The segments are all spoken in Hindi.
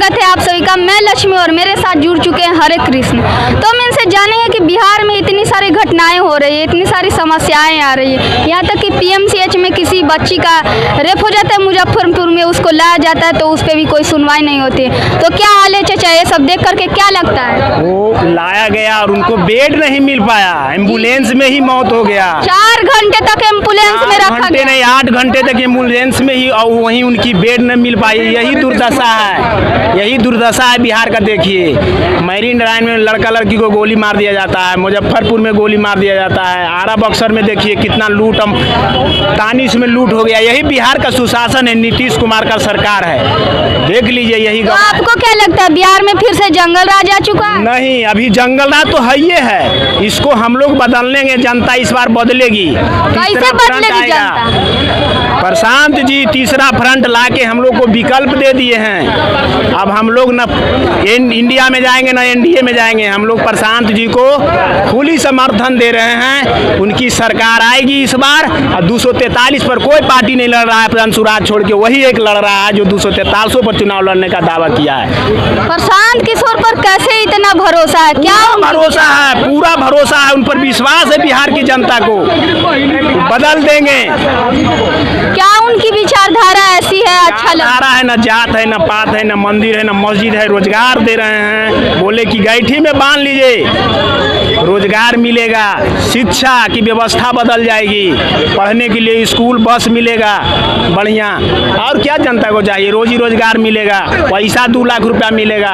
स्वागत है आप सभी का। मैं लक्ष्मी और मेरे साथ जुड़ चुके हैं हरे कृष्ण। तो हम इनसे जानेंगे कि बिहार में इतनी सारी घटनाएं हो रही है, इतनी सारी समस्याएं आ रही है, यहाँ तक कि पीएमसीएच में किसी बच्ची का रेप हो जाता है मुजफ्फरपुर में, उसको लाया जाता है तो उस पर भी कोई सुनवाई नहीं होती। तो क्या हाल है चाचा, ये सब देख करके क्या लगता है? वो लाया गया और उनको बेड नहीं मिल पाया, एम्बुलेंस में ही मौत हो गया। 4 घंटे तक एम्बुलेंस में रखा गया। नहीं 8 घंटे तक एम्बुलेंस में ही, और वहीं उनकी बेड न मिल पाई। यही दुर्दशा है, यही दुर्दशा है बिहार का। देखिए मैरीन ड्राइव में लड़का लड़की को गोली मार दिया जाता है, मुजफ्फरपुर में गोली मार दिया जाता है, आरा बक्सर में देखिए कितना लूट, तानिश में लूट हो गया। यही बिहार का सुशासन है, नीतीश कुमार का सरकार है। देख लीजिए यही। तो आपको क्या लगता है बिहार में फिर से जंगल राज आ चुका है? नहीं, अभी जंगल राज तो है ही है, इसको हम लोग बदल लेंगे। जनता इस बार बदलेगी। कैसे बदलेगी जनता? प्रशांत जी तीसरा फ्रंट लाके हम लोग को विकल्प दे दिए हैं। अब हम लोग न इंडिया में जाएंगे न एनडीए में जाएंगे। हम लोग प्रशांत जी को खुली समर्थन दे रहे हैं। उनकी सरकार आएगी इस बार। और 243 पर कोई पार्टी नहीं लड़ रहा है, अंशुराज छोड़ के वही एक लड़ रहा है जो 243 पर चुनाव लड़ने का दावा किया है। प्रशांत किशोर पर कैसे इतना भरोसा है? क्या भरोसा है? पूरा भरोसा है, उन पर विश्वास है बिहार की जनता को। बदल देंगे। क्या उनकी विचारधारा ऐसी है? अच्छा लगता है, न जात है, न पात है, न मंदिर है, न मस्जिद है। रोजगार दे रहे हैं, बोले कि गैठी में बांध लीजिए, रोजगार मिलेगा। शिक्षा की व्यवस्था बदल जाएगी, पढ़ने के लिए स्कूल बस मिलेगा बढ़िया। और क्या जनता को चाहिए? रोजी रोजगार मिलेगा, पैसा 2 लाख रुपया मिलेगा।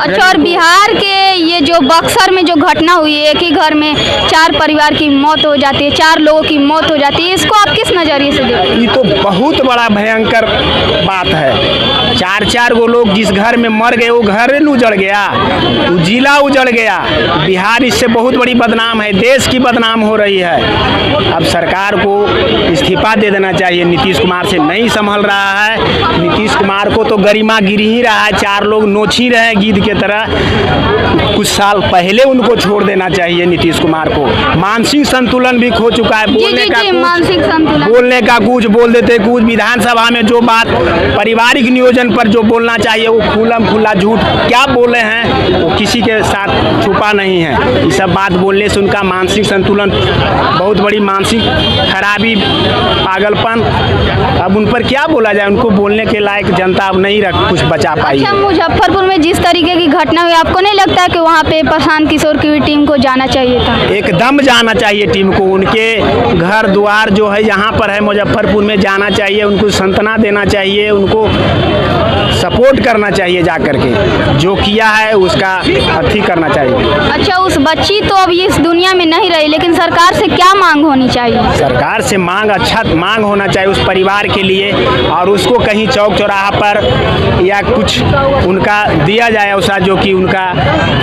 अच्छा, और बिहार के ये जो बक्सर में जो घटना हुई है, एक ही घर में 4 परिवार की मौत हो जाती है, 4 लोगों की मौत हो जाती है, इसको आप किस नजरिए से देखते हैं? ये तो बहुत बड़ा भयंकर बात है। 4 गो लोग जिस घर में मर गए, वो घर न उजड़ गया, वो जिला उजड़ गया। बिहार इससे बहुत बड़ी बदनाम है, देश की बदनाम हो रही है। अब सरकार को इस्तीफा दे देना चाहिए। नीतीश कुमार से नहीं संभल रहा है। नीतीश कुमार को तो गरिमा गिर ही रहा है। 4 लोग नोच ही रहे गीद के तरह। कुछ साल पहले उनको छोड़ देना चाहिए नीतीश कुमार को। मानसिक संतुलन भी खो चुका है। बोलने का कुछ बोल देते कुछ। विधानसभा में जो बात पारिवारिक नियोजन पर जो बोलना चाहिए वो खुल्लम खुल्ला झूठ क्या बोले हैं, वो किसी के साथ छुपा नहीं है। ये सब बात बोलने से उनका मानसिक संतुलन, बहुत बड़ी मानसिक खराबी, पागलपन। अब उन पर क्या बोला जाए? उनको बोलने के लायक जनता अब नहीं कुछ बचा पाई। अच्छा, मुजफ्फरपुर में जिस तरीके की घटना हुई, आपको नहीं लगता है कि वहाँ पे प्रशांत किशोर की टीम को जाना चाहिए था? एकदम जाना चाहिए टीम को। उनके घर द्वार जो है यहाँ पर है मुजफ्फरपुर में, जाना चाहिए। उनको सांत्वना देना चाहिए, उनको सपोर्ट करना चाहिए। जा करके जो किया है उसका अथी करना चाहिए। अच्छा, उस बच्ची तो अब इस दुनिया में नहीं रही, लेकिन सरकार से क्या मांग होनी चाहिए? सरकार से मांग, अच्छा मांग होना चाहिए उस परिवार के लिए, और उसको कहीं चौक चौराहा पर या कुछ उनका दिया जाए ऐसा जो कि उनका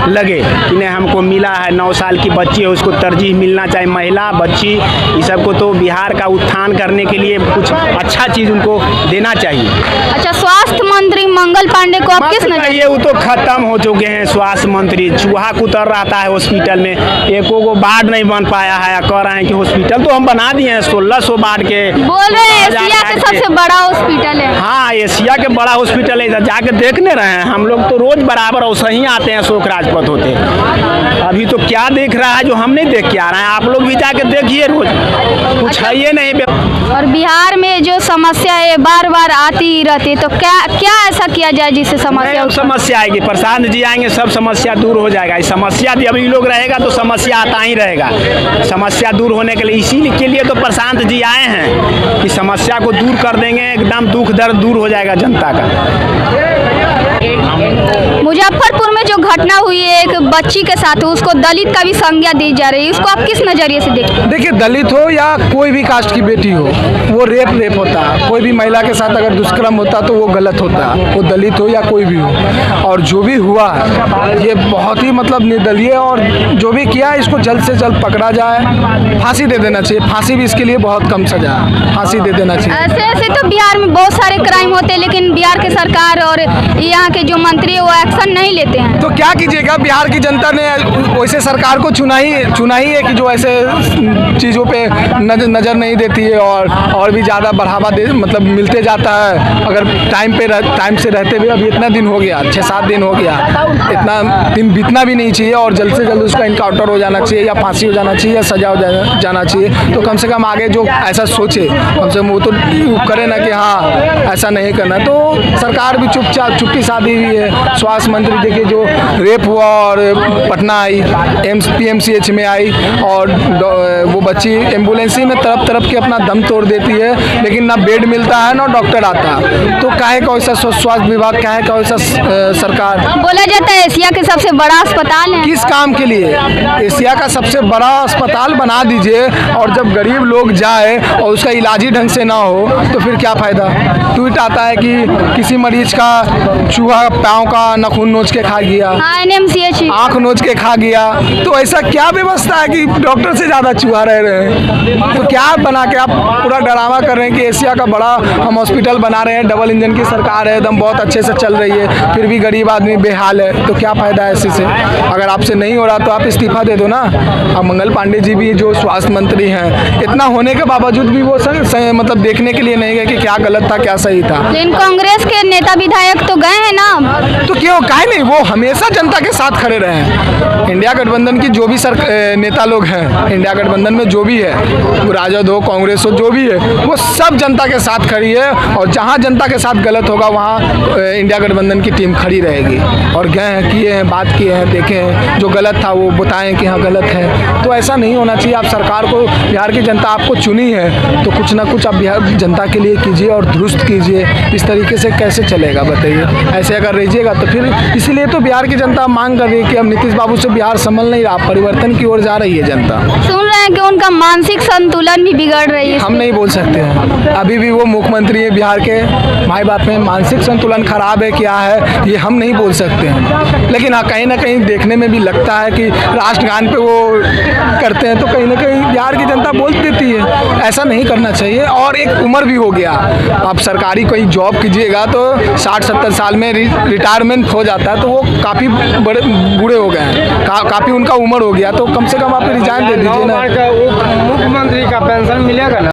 लगे कि नहीं हमको मिला है। 9 साल की बच्ची है, उसको तरजीह मिलना चाहिए। महिला, बच्ची, इस सबको तो बिहार का उत्थान करने के लिए कुछ अच्छा चीज़ उनको देना चाहिए। अच्छा, स्वास्थ्य मंत्री मंगल पांडे को आप किस नजरिए? वो तो खत्म हो चुके हैं स्वास्थ्य मंत्री। चूहा कुतर रहता है हॉस्पिटल में, एको को वार्ड नहीं बन पाया है। कह रहे हैं कि हॉस्पिटल तो हम बना दिए हैं 1600 वार्ड के। बोल रहे हैं एशिया के सबसे बड़ा हॉस्पिटल है। हाँ, एशिया के बड़ा हॉस्पिटल है, इधर जाके देखने रहे हैं हम लोग तो रोज बराबर और सही आते हैं। अशोक राजपथ होते अभी तो क्या देख रहा है जो हम नहीं देख के आ रहे हैं? आप लोग भी जाके देखिए, रोज कुछ है ये नहीं। और बिहार में जो समस्या है बार बार आती ही रहती है, तो क्या ऐसा किया जाए जिससे समस्या आएगी? प्रशांत जी आएंगे, सब समस्या दूर हो जाएगा। इस समस्या जब ये लोग रहेगा तो समस्या आता ही रहेगा। समस्या दूर होने के लिए, इसी के लिए तो प्रशांत जी आए हैं कि समस्या को दूर कर देंगे। एकदम दुख दर्द दूर हो जाएगा जनता का। मुजफ्फरपुर में जो घटना हुई है एक बच्ची के साथ, उसको दलित का भी संज्ञा दी जा रही है, इसको आप किस नजरिए से देखते हैं? देखिए, दलित हो या कोई भी कास्ट की बेटी हो, वो रेप होता है। कोई भी महिला के साथ अगर दुष्कर्म होता तो वो गलत होता, वो दलित हो या कोई भी हो। और जो भी हुआ है ये बहुत ही मतलब निर्दलीय, और जो भी किया है इसको जल्द से जल्द पकड़ा जाए, फांसी दे देना चाहिए। फांसी भी इसके लिए बहुत कम सजा है, फांसी दे देना चाहिए। ऐसे तो बिहार में बहुत सारे क्राइम होते हैं, लेकिन बिहार की सरकार और यहाँ के जो मंत्री वो एक्शन नहीं लेते हैं। तो क्या कीजिएगा, बिहार की जनता ने वैसे सरकार को चुना ही है कि जो ऐसे चीज़ों पे नज़र नहीं देती है और भी ज़्यादा बढ़ावा दे मतलब मिलते जाता है। अगर टाइम से रहते हुए अभी इतना दिन हो गया, 6-7 दिन हो गया, इतना दिन बीतना भी नहीं चाहिए और जल्द से जल्द उसका इनकाउंटर हो जाना चाहिए या फांसी हो जाना चाहिए या सजा हो जाना चाहिए। तो कम से कम आगे जो ऐसा सोचे, कम से कम वो तो करे ना कि हाँ ऐसा नहीं करना। तो सरकार भी चुप्पी साधी हुई है। स्वास्थ्य मंत्री देखिए जो रेप हुआ और पटना आई, PMCH में आई और वो बच्ची एम्बुलेंस में तरफ के अपना दम तोड़ देती है, लेकिन ना बेड मिलता है ना डॉक्टर आता। तो काहे का वैसा स्वास्थ्य विभाग, काहे का वैसा सरकार। बोला जाता है एशिया के सबसे बड़ा अस्पताल है। किस काम के लिए? एशिया का सबसे बड़ा अस्पताल बना दीजिए और जब गरीब लोग जाए और उसका इलाज ही ढंग से ना हो तो फिर क्या फ़ायदा। ट्वीट आता है कि किसी मरीज का चूहा पाँव का नाखून नोच के खा गया, NMCH आँख नोच के खा गया। तो ऐसा क्या व्यवस्था है कि डॉक्टर से ज़्यादा चूहा रह रहे हैं? तो क्या बना के आप पूरा ड्रामा कर रहे हैं कि एशिया का बड़ा हम हॉस्पिटल बना रहे हैं, डबल इंजन की सरकार है, एकदम बहुत अच्छे से चल रही है, फिर भी गरीब आदमी बेहाल है। तो क्या फ़ायदा है इसी से? अगर आपसे नहीं हो रहा तो आप इस्तीफा दे दो ना। अब मंगल पांडे जी भी जो स्वास्थ्य मंत्री हैं, इतना होने के बावजूद भी वो मतलब देखने के लिए नहीं गए कि क्या गलत था क्या सही था। लेकिन कांग्रेस के नेता विधायक तो गए हैं ना। तो क्यों, काहे नहीं, वो हमेशा जनता के साथ खड़े रहे हैं। इंडिया गठबंधन की जो भी नेता लोग हैं, इंडिया गठबंधन में जो भी है, वो राजद हो कांग्रेस हो जो भी है, वो सब जनता के साथ खड़ी है और जहाँ जनता के साथ गलत होगा वहाँ इंडिया गठबंधन की टीम खड़ी रहेगी। और गए हैं, किए हैं, बात किए हैं, देखे हैं, जो गलत था वो बताएं कि हाँ गलत है। तो ऐसा नहीं होना चाहिए। आप सरकार को, बिहार की जनता आपको चुनी है तो कुछ ना कुछ आप बिहार जनता के लिए कीजिए और दुरुस्त कीजिए। इस तरीके से कैसे चलेगा बताइए? ऐसे अगर रहिएगा तो फिर, इसीलिए तो बिहार की जनता मांग कर रही है कि अब नीतीश बाबू से बिहार संभल नहीं रहा, परिवर्तन की ओर जा रही है जनता। सुन रहे हैं कि उनका मानसिक संतुलन भी बिगड़ रही है। हम नहीं बोल सकते हैं, अभी भी वो मुख्यमंत्री है बिहार के, माई बाप में मानसिक संतुलन खराब है क्या है ये हम नहीं बोल सकते हैं। लेकिन हाँ कहीं ना कहीं देखने में भी लगता है कि राष्ट्रगान पे वो करते हैं तो कहीं ना कहीं बिहार की जनता बोल देती है। ऐसा नहीं करना चाहिए। और एक उम्र भी हो गया, आप सरकारी कोई जॉब कीजिएगा तो 60-70 साल में रिटायरमेंट हो जाता है, तो वो काफ़ी बड़े बूढ़े हो गए हैं, काफ़ी उनका उम्र हो गया, तो कम से कम आप रिजाइन दे दीजिए ना। मुख्यमंत्री का पेंशन मिलेगा ना।